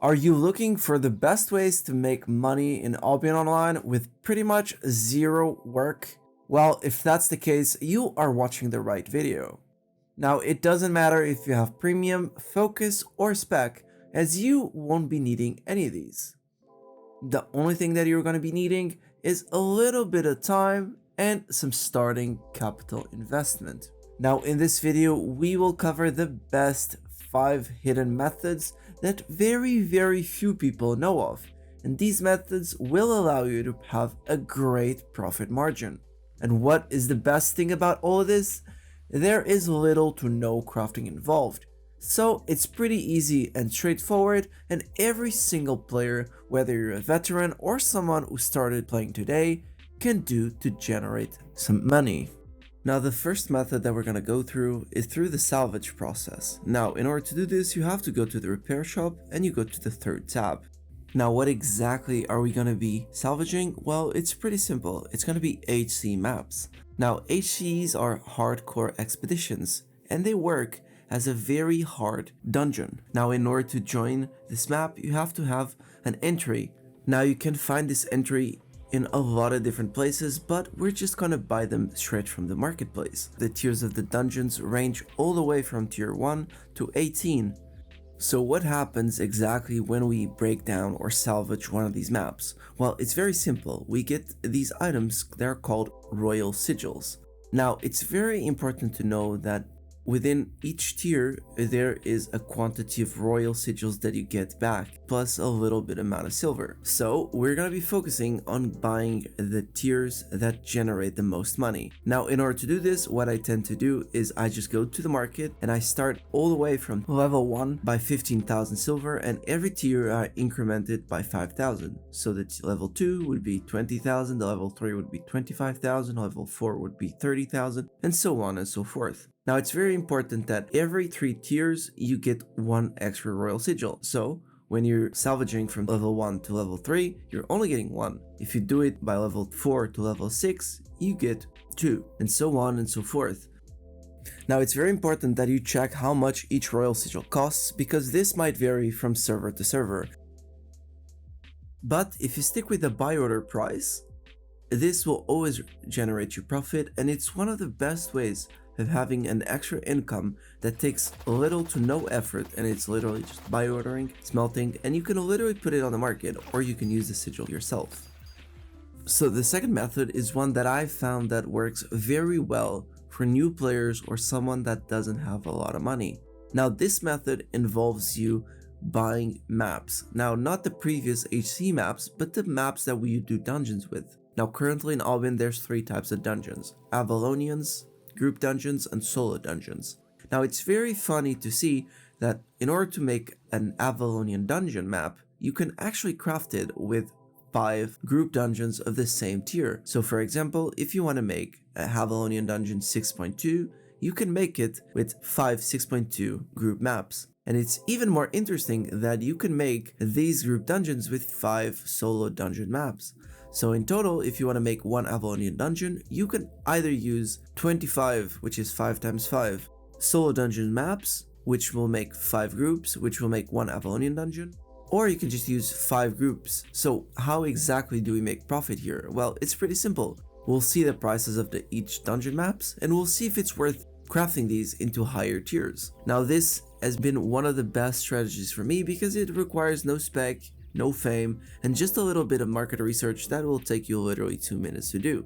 Are you looking for the best ways to make money in Albion Online with pretty much zero work? Well, if that's the case, you are watching the right video. Now, it doesn't matter if you have premium, focus, or spec, as you won't be needing any of these. The only thing that you're going to be needing is a little bit of time and some starting capital investment. Now, in this video, we will cover the best 5 hidden methods that very few people know of, and these methods will allow you to have a great profit margin. And what is the best thing about all of this? There is little to no crafting involved, so it's pretty easy and straightforward, and every single player, whether you're a veteran or someone who started playing today, can do to generate some money. Now, the first method that we're going to go through is through the salvage process. Now, in order to do this, you have to go to the repair shop and you go to the third tab. Now, what exactly are we going to be salvaging? Well, it's pretty simple. It's going to be HC maps. Now, HCs are hardcore expeditions, and they work as a very hard dungeon. Now, in order to join this map, you have to have an entry. Now, you can find this entry in a lot of different places, but we're just gonna buy them straight from the marketplace. The tiers of the dungeons range all the way from tier 1 to 18. So what happens exactly when we break down or salvage one of these maps? Well, it's very simple. We get these items that are called royal sigils. Now, it's very important to know that within each tier, there is a quantity of royal sigils that you get back, plus a little bit amount of silver. So we're going to be focusing on buying the tiers that generate the most money. Now, in order to do this, what I tend to do is I just go to the market and I start all the way from level 1 by 15,000 silver, and every tier I increment it by 5,000. So that level 2 would be 20,000, the level 3 would be 25,000, level 4 would be 30,000, and so on and so forth. Now, it's very important that every 3 tiers you get 1 extra royal sigil. So when you're salvaging from level 1 to level 3, you're only getting 1. If you do it by level 4 to level 6, you get 2, and so on and so forth. Now, it's very important that you check how much each royal sigil costs, because this might vary from server to server. But if you stick with the buy order price, this will always generate you profit, and it's one of the best ways of having an extra income that takes little to no effort, and it's literally just buy ordering, smelting, and you can literally put it on the market, or you can use the sigil yourself. So the second method is one that I found that works very well for new players or someone that doesn't have a lot of money. Now, this method involves you buying maps. Now, not the previous HC maps, but the maps that we do dungeons with. Now, currently in Albion, there's 3 types of dungeons: Avalonians, group dungeons, and solo dungeons. Now, it's very funny to see that in order to make an Avalonian dungeon map, you can actually craft it with 5 group dungeons of the same tier. So for example, if you want to make a Avalonian dungeon 6.2, you can make it with 5 6.2 group maps. And it's even more interesting that you can make these group dungeons with 5 solo dungeon maps. So in total, if you want to make 1 Avalonian dungeon, you can either use 25, which is 5 times 5, solo dungeon maps, which will make 5 groups, which will make 1 Avalonian dungeon, or you can just use 5 groups. So how exactly do we make profit here? Well, it's pretty simple. We'll see the prices of each dungeon maps, and we'll see if it's worth crafting these into higher tiers. Now, this has been one of the best strategies for me because it requires no spec, no fame, and just a little bit of market research that will take you literally 2 minutes to do.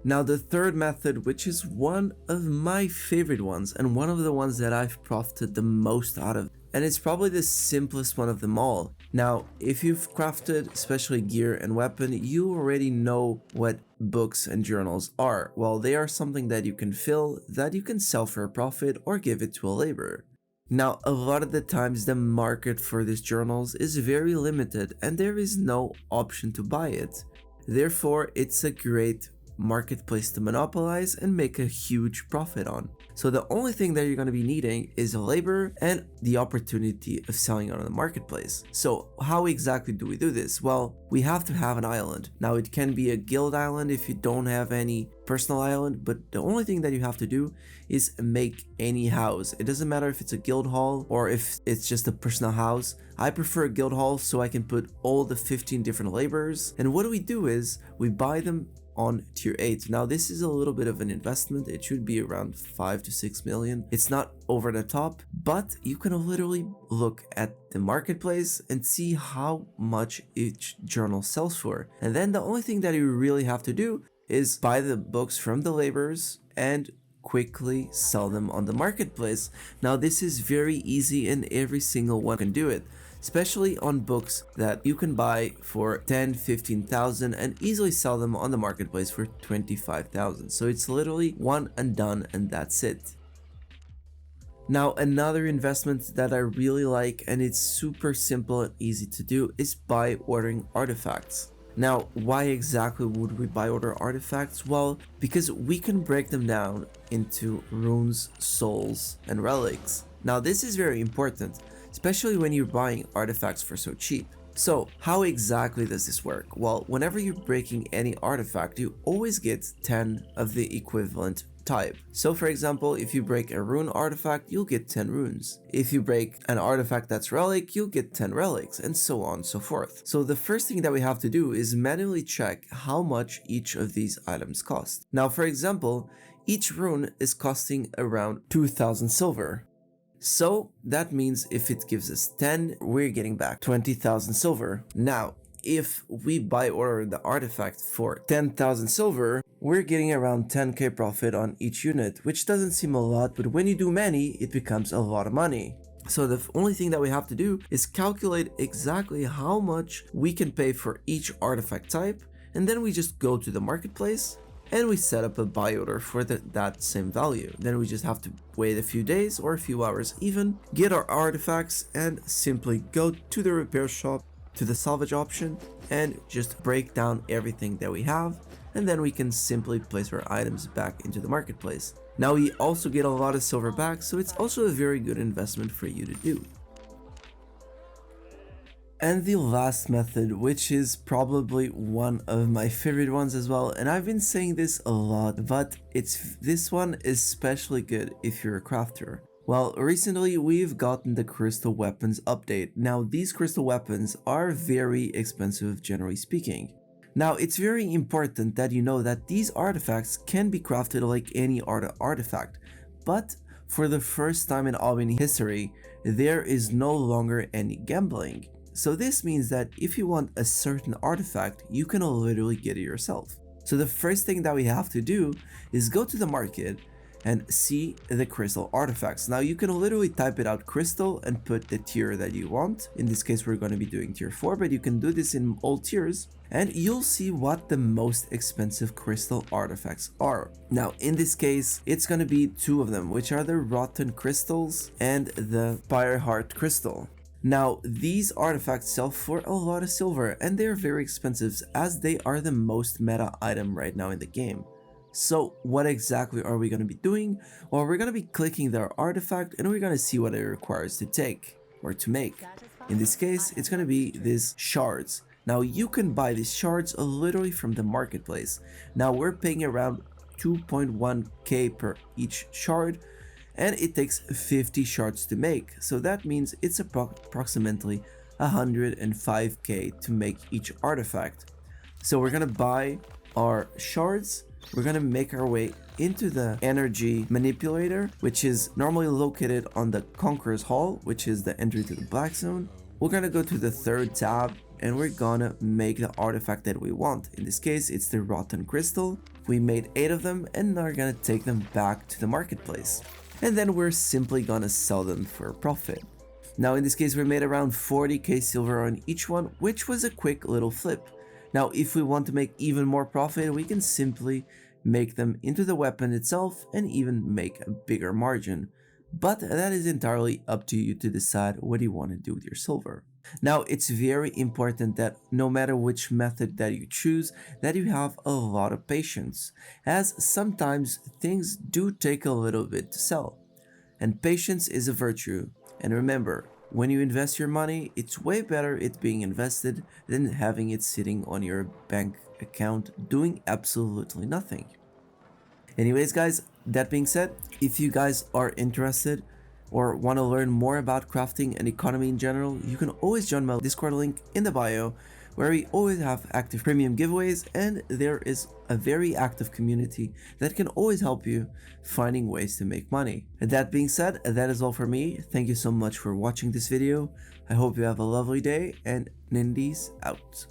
Now, the third method, which is one of my favorite ones and one of the ones that I've profited the most out of, and it's probably the simplest one of them all. Now, if you've crafted especially gear and weapon, you already know what books and journals are. Well, they are something that you can fill, that you can sell for a profit, or give it to a laborer. Now, a lot of the times the market for these journals is very limited and there is no option to buy it. Therefore, it's a great marketplace to monopolize and make a huge profit on. So the only thing that you're going to be needing is labor and the opportunity of selling on the marketplace. So how exactly do we do this? Well, we have to have an island. Now it can be a guild island if you don't have any personal island, but the only thing that you have to do is make any house. It doesn't matter if it's a guild hall or if it's just a personal house. I prefer a guild hall so I can put all the 15 different laborers. And what we do is we buy them on tier 8. Now this is a little bit of an investment. It should be around 5 to 6 million. It's not over the top, but you can literally look at the marketplace and see how much each journal sells for. And then the only thing that you really have to do is buy the books from the laborers and quickly sell them on the marketplace. Now this is very easy and every single one can do it, especially on books that you can buy for 10-15,000 and easily sell them on the marketplace for 25,000. So it's literally one and done, and that's it. Now another investment that I really like, and it's super simple and easy to do, is by ordering artifacts. Now, why exactly would we buy order artifacts? Well, because we can break them down into runes, souls, and relics. Now this is very important, especially when you're buying artifacts for so cheap. So how exactly does this work? Well, whenever you're breaking any artifact, you always get 10 of the equivalent type. So for example, if you break a rune artifact, you'll get 10 runes. If you break an artifact that's relic, you'll get 10 relics, and so on and so forth. So the first thing that we have to do is manually check how much each of these items cost. Now for example, each rune is costing around 2,000 silver. So that means if it gives us 10, we're getting back 20,000 silver. Now, if we buy order the artifact for 10,000 silver, we're getting around 10k profit on each unit, which doesn't seem a lot, but when you do many, it becomes a lot of money. So the only thing that we have to do is calculate exactly how much we can pay for each artifact type, and then we just go to the marketplace and we set up a buy order for that same value. Then we just have to wait a few days or a few hours even, get our artifacts, and simply go to the repair shop, to the salvage option, and just break down everything that we have, and then we can simply place our items back into the marketplace. Now we also get a lot of silver back, so it's also a very good investment for you to do. And the last method, which is probably one of my favorite ones as well, and I've been saying this a lot, but this one is especially good if you're a crafter. Well, recently we've gotten the crystal weapons update. Now these crystal weapons are very expensive, generally speaking. Now it's very important that you know that these artifacts can be crafted like any artifact, but for the first time in Albion history, there is no longer any gambling. So this means that if you want a certain artifact, you can literally get it yourself. So the first thing that we have to do is go to the market and see the crystal artifacts. Now you can literally type it out crystal and put the tier that you want. In this case, we're going to be doing tier 4, but you can do this in all tiers, and you'll see what the most expensive crystal artifacts are. Now in this case, it's going to be 2 of them, which are the rotten crystals and the fire heart crystal. Now these artifacts sell for a lot of silver, and they're very expensive as they are the most meta item right now in the game. So what exactly are we going to be doing? Well, we're going to be clicking their artifact and we're going to see what it requires to take or to make. In this case, it's going to be these shards. Now you can buy these shards literally from the marketplace. Now we're paying around 2.1k per each shard, and it takes 50 shards to make. So that means it's approximately 105k to make each artifact. So we're going to buy our shards. We're going to make our way into the energy manipulator, which is normally located on the Conqueror's Hall, which is the entry to the Black Zone. We're going to go to the 3rd tab and we're going to make the artifact that we want. In this case, it's the rotten crystal. We made 8 of them and now we're going to take them back to the marketplace. And then we're simply going to sell them for a profit. Now in this case, we made around 40k silver on each one, which was a quick little flip. Now, if we want to make even more profit, we can simply make them into the weapon itself and even make a bigger margin. But that is entirely up to you to decide what you want to do with your silver. Now, it's very important that no matter which method that you choose, that you have a lot of patience, as sometimes things do take a little bit to sell. And patience is a virtue. And remember, when you invest your money, it's way better it being invested than having it sitting on your bank account doing absolutely nothing. Anyways, guys, that being said, if you guys are interested or want to learn more about crafting and economy in general, you can always join my Discord link in the bio, where we always have active premium giveaways, and there is a very active community that can always help you finding ways to make money. And that being said, that is all for me. Thank you so much for watching this video. I hope you have a lovely day, and Nendys out.